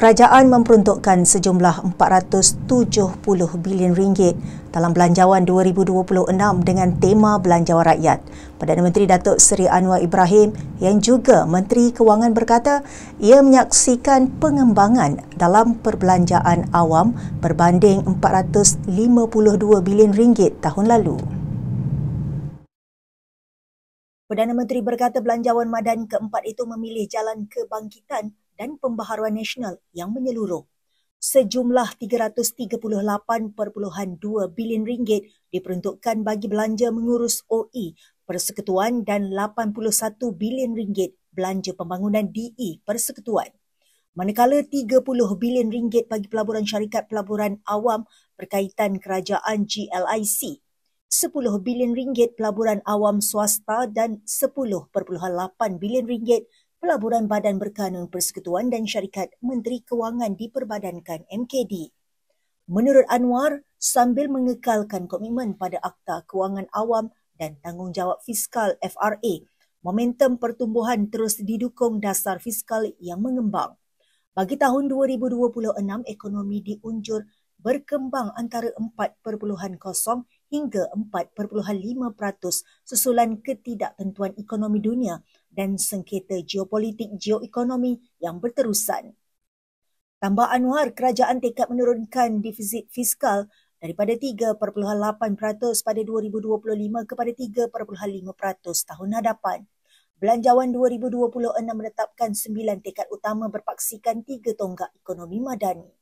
Kerajaan memperuntukkan sejumlah RM470 bilion dalam Belanjawan 2026 dengan tema Belanjawan Rakyat. Perdana Menteri Datuk Seri Anwar Ibrahim yang juga Menteri Kewangan berkata ia menyaksikan pengembangan dalam perbelanjaan awam berbanding RM452 bilion tahun lalu. Perdana Menteri berkata belanjawan madani keempat itu memilih jalan kebangkitan dan pembaharuan nasional yang menyeluruh. Sejumlah RM338.2 bilion diperuntukkan bagi belanja mengurus OE Persekutuan dan RM81 bilion belanja pembangunan DE Persekutuan. Manakala RM30 bilion bagi pelaburan syarikat pelaburan awam berkaitan kerajaan GLIC. RM10 bilion pelaburan awam swasta dan RM10.8 bilion pelaburan Badan Berkanun Persekutuan dan Syarikat Menteri Kewangan diperbadankan MKD. Menurut Anwar, sambil mengekalkan komitmen pada Akta Kewangan Awam dan Tanggungjawab Fiskal FRA, momentum pertumbuhan terus didukung dasar fiskal yang mengembang. Bagi tahun 2026, ekonomi diunjur berkembang antara 4.0 hingga 4.5% susulan ketidaktentuan ekonomi dunia dan sengketa geopolitik geoekonomi yang berterusan. Tambah Anwar, kerajaan tekad menurunkan defisit fiskal daripada 3.8% pada 2025 kepada 3.5% tahun hadapan. Belanjawan 2026 menetapkan 9 tekad utama berpaksikan 3 tonggak ekonomi madani.